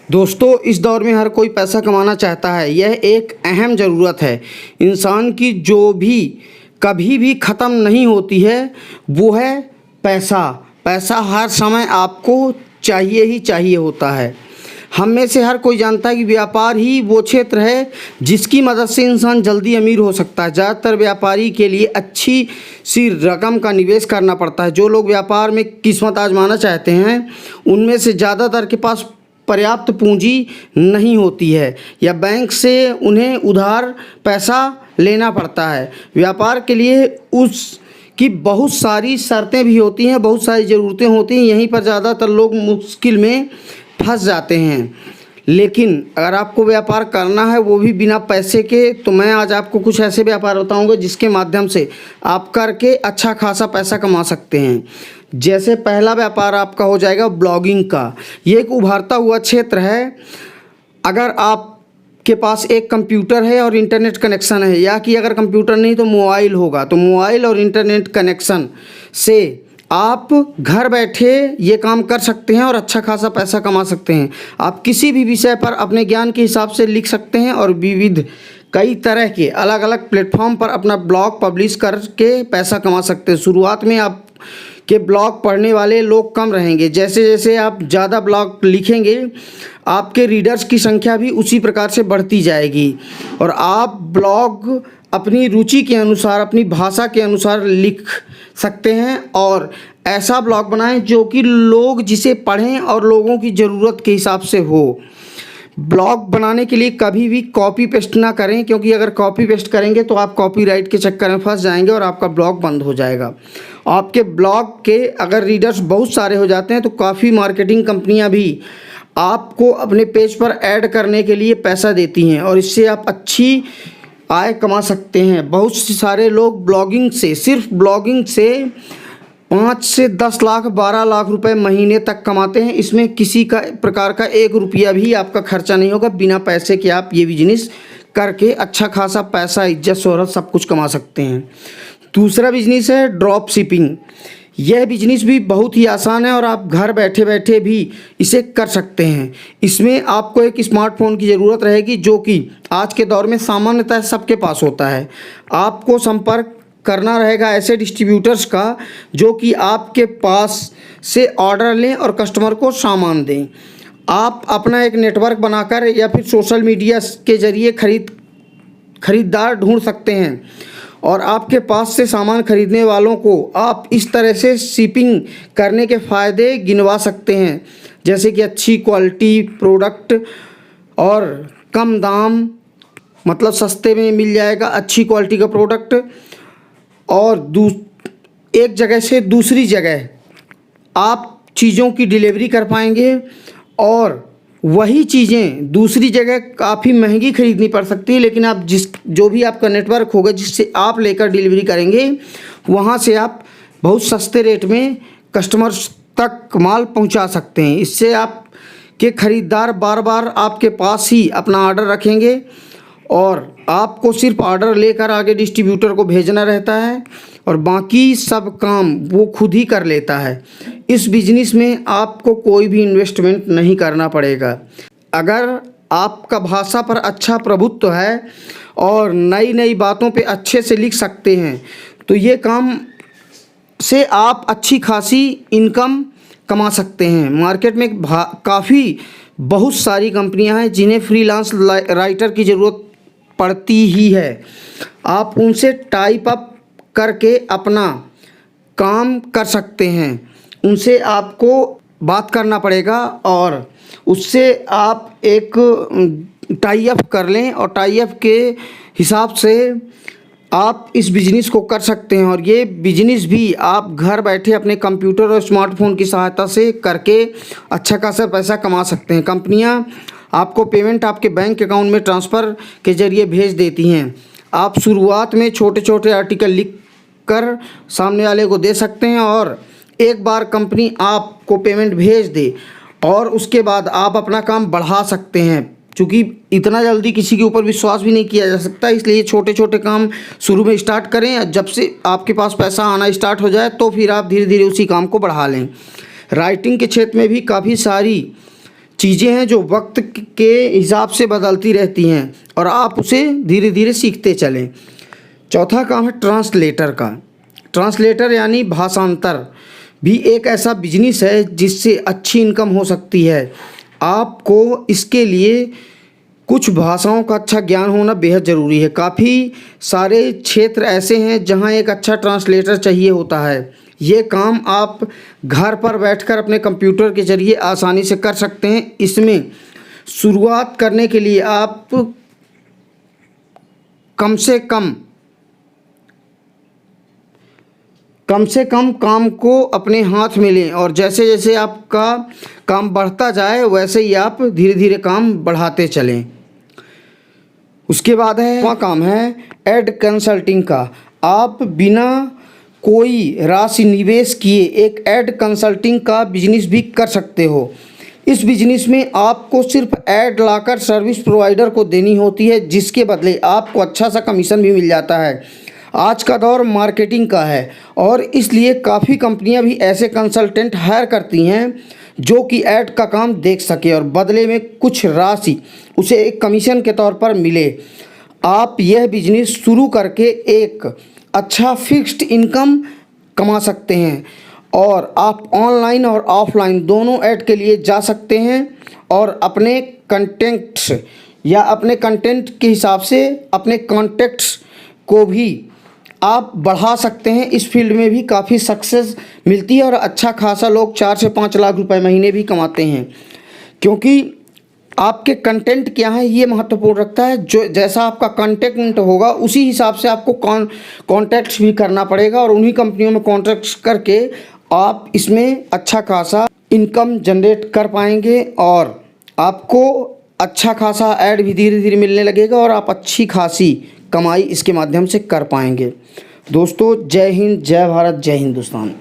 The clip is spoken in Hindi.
दोस्तों, इस दौर में हर कोई पैसा कमाना चाहता है। यह एक अहम ज़रूरत है इंसान की, जो भी कभी भी ख़त्म नहीं होती है। वो है पैसा। पैसा हर समय आपको चाहिए ही चाहिए होता है। हम में से हर कोई जानता है कि व्यापार ही वो क्षेत्र है जिसकी मदद से इंसान जल्दी अमीर हो सकता है। ज़्यादातर व्यापारी के लिए अच्छी सी रकम का निवेश करना पड़ता है। जो लोग व्यापार में किस्मत आजमाना चाहते हैं, उनमें से ज़्यादातर के पास पर्याप्त पूंजी नहीं होती है या बैंक से उन्हें उधार पैसा लेना पड़ता है। व्यापार के लिए उसकी बहुत सारी शर्तें भी होती हैं, बहुत सारी ज़रूरतें होती हैं। यहीं पर ज़्यादातर लोग मुश्किल में फंस जाते हैं। लेकिन अगर आपको व्यापार करना है, वो भी बिना पैसे के, तो मैं आज आपको कुछ ऐसे व्यापार बताऊंगा जिसके माध्यम से आप करके अच्छा खासा पैसा कमा सकते हैं। जैसे पहला व्यापार आपका हो जाएगा ब्लॉगिंग का। ये एक उभरता हुआ क्षेत्र है। अगर आपके पास एक कंप्यूटर है और इंटरनेट कनेक्शन है, या कि अगर कंप्यूटर नहीं तो मोबाइल होगा, तो मोबाइल और इंटरनेट कनेक्शन से आप घर बैठे ये काम कर सकते हैं और अच्छा खासा पैसा कमा सकते हैं। आप किसी भी विषय पर अपने ज्ञान के हिसाब से लिख सकते हैं और विविध कई तरह के अलग अलग प्लेटफॉर्म पर अपना ब्लॉग पब्लिश करके पैसा कमा सकते हैं। शुरुआत में आप के ब्लॉग पढ़ने वाले लोग कम रहेंगे। जैसे जैसे आप ज़्यादा ब्लॉग लिखेंगे, आपके रीडर्स की संख्या भी उसी प्रकार से बढ़ती जाएगी और आप ब्लॉग अपनी रुचि के अनुसार, अपनी भाषा के अनुसार लिख सकते हैं और ऐसा ब्लॉग बनाएं जो कि लोग जिसे पढ़ें और लोगों की ज़रूरत के हिसाब से हो। ब्लॉग बनाने के लिए कभी भी कॉपी पेस्ट ना करें, क्योंकि अगर कॉपी पेस्ट करेंगे तो आप कॉपीराइट के चक्कर में फंस जाएंगे और आपका ब्लॉग बंद हो जाएगा। आपके ब्लॉग के अगर रीडर्स बहुत सारे हो जाते हैं तो काफ़ी मार्केटिंग कंपनियां भी आपको अपने पेज पर ऐड करने के लिए पैसा देती हैं और इससे आप अच्छी आय कमा सकते हैं। बहुत सारे लोग ब्लॉगिंग से, सिर्फ ब्लॉगिंग से 5 से 10 लाख 12 लाख रुपए महीने तक कमाते हैं। इसमें किसी का प्रकार का 1 रुपया भी आपका खर्चा नहीं होगा। बिना पैसे के आप ये बिजनेस करके अच्छा खासा पैसा, इज्जत, शोहरत सब कुछ कमा सकते हैं। दूसरा बिजनेस है ड्रॉप शिपिंग। यह बिजनेस भी बहुत ही आसान है और आप घर बैठे बैठे भी इसे कर सकते हैं। इसमें आपको एक स्मार्टफोन की ज़रूरत रहेगी, जो कि आज के दौर में सामान्यतः सबके पास होता है। आपको संपर्क करना रहेगा ऐसे डिस्ट्रीब्यूटर्स का जो कि आपके पास से ऑर्डर लें और कस्टमर को सामान दें। आप अपना एक नेटवर्क बनाकर या फिर सोशल मीडिया के ज़रिए खरीदार ढूंढ सकते हैं और आपके पास से सामान खरीदने वालों को आप इस तरह से शिपिंग करने के फ़ायदे गिनवा सकते हैं, जैसे कि अच्छी क्वालिटी प्रोडक्ट और कम दाम, मतलब सस्ते में मिल जाएगा अच्छी क्वालिटी का प्रोडक्ट, और एक जगह से दूसरी जगह आप चीज़ों की डिलीवरी कर पाएंगे और वही चीज़ें दूसरी जगह काफ़ी महंगी खरीदनी पड़ सकती है, लेकिन आप जो भी आपका नेटवर्क होगा जिससे आप लेकर डिलीवरी करेंगे, वहाँ से आप बहुत सस्ते रेट में कस्टमर्स तक माल पहुँचा सकते हैं। इससे आपके ख़रीदार बार बार आपके पास ही अपना ऑर्डर रखेंगे और आपको सिर्फ ऑर्डर लेकर आगे डिस्ट्रीब्यूटर को भेजना रहता है और बाकी सब काम वो खुद ही कर लेता है। इस बिजनेस में आपको कोई भी इन्वेस्टमेंट नहीं करना पड़ेगा। अगर आपका भाषा पर अच्छा प्रभुत्व है और नई नई बातों पे अच्छे से लिख सकते हैं, तो ये काम से आप अच्छी खासी इनकम कमा सकते हैं। मार्केट में काफ़ी बहुत सारी कंपनियां हैं जिन्हें फ्रीलांस राइटर की ज़रूरत पड़ती ही है। आप उनसे टाइप अप करके अपना काम कर सकते हैं। उनसे आपको बात करना पड़ेगा और उससे आप एक टाई अप कर लें और टाई अप के हिसाब से आप इस बिज़नेस को कर सकते हैं और ये बिज़नेस भी आप घर बैठे अपने कंप्यूटर और स्मार्टफोन की सहायता से करके अच्छा खासा पैसा कमा सकते हैं। कंपनियां आपको पेमेंट आपके बैंक अकाउंट में ट्रांसफ़र के ज़रिए भेज देती हैं। आप शुरुआत में छोटे छोटे आर्टिकल लिख कर सामने वाले को दे सकते हैं और एक बार कंपनी आपको पेमेंट भेज दे और उसके बाद आप अपना काम बढ़ा सकते हैं। क्योंकि इतना जल्दी किसी के ऊपर विश्वास भी नहीं किया जा सकता, इसलिए छोटे छोटे काम शुरू में स्टार्ट करें। जब से आपके पास पैसा आना स्टार्ट हो जाए तो फिर आप धीरे धीरे उसी काम को बढ़ा लें। राइटिंग के क्षेत्र में भी काफ़ी सारी चीज़ें हैं जो वक्त के हिसाब से बदलती रहती हैं और आप उसे धीरे धीरे सीखते चलें। चौथा काम है ट्रांसलेटर का। ट्रांसलेटर यानी भाषांतर भी एक ऐसा बिजनेस है जिससे अच्छी इनकम हो सकती है। आपको इसके लिए कुछ भाषाओं का अच्छा ज्ञान होना बेहद ज़रूरी है। काफ़ी सारे क्षेत्र ऐसे हैं जहां एक अच्छा ट्रांसलेटर चाहिए होता है। ये काम आप घर पर बैठकर अपने कंप्यूटर के ज़रिए आसानी से कर सकते हैं। इसमें शुरुआत करने के लिए आप कम से कम काम को अपने हाथ में लें और जैसे जैसे आपका काम बढ़ता जाए वैसे ही आप धीरे धीरे काम बढ़ाते चलें। उसके बाद है वह काम है एड कंसल्टिंग का। आप बिना कोई राशि निवेश किए एक एड कंसल्टिंग का बिजनेस भी कर सकते हो। इस बिजनेस में आपको सिर्फ ऐड लाकर सर्विस प्रोवाइडर को देनी होती है, जिसके बदले आपको अच्छा सा कमीशन भी मिल जाता है। आज का दौर मार्केटिंग का है और इसलिए काफ़ी कंपनियां भी ऐसे कंसल्टेंट हायर करती हैं जो कि ऐड का काम देख सके और बदले में कुछ राशि उसे एक कमीशन के तौर पर मिले। आप यह बिजनेस शुरू करके एक अच्छा फिक्स्ड इनकम कमा सकते हैं और आप ऑनलाइन और ऑफलाइन दोनों ऐड के लिए जा सकते हैं और अपने कंटेंट्स या अपने कंटेंट के हिसाब से अपने कॉन्टैक्ट्स को भी आप बढ़ा सकते हैं। इस फील्ड में भी काफ़ी सक्सेस मिलती है और अच्छा खासा लोग 4 से 5 लाख रुपए महीने भी कमाते हैं, क्योंकि आपके कंटेंट क्या है ये महत्वपूर्ण रखता है। जो जैसा आपका कंटेंट होगा उसी हिसाब से आपको कॉन्टैक्ट्स भी करना पड़ेगा और उन्हीं कंपनियों में कॉन्टैक्ट्स करके आप इसमें अच्छा खासा इनकम जनरेट कर पाएंगे और आपको अच्छा खासा ऐड भी धीरे धीरे मिलने लगेगा और आप अच्छी खासी कमाई इसके माध्यम से कर पाएंगे। दोस्तों, जय हिंद, जय भारत, जय हिंदुस्तान।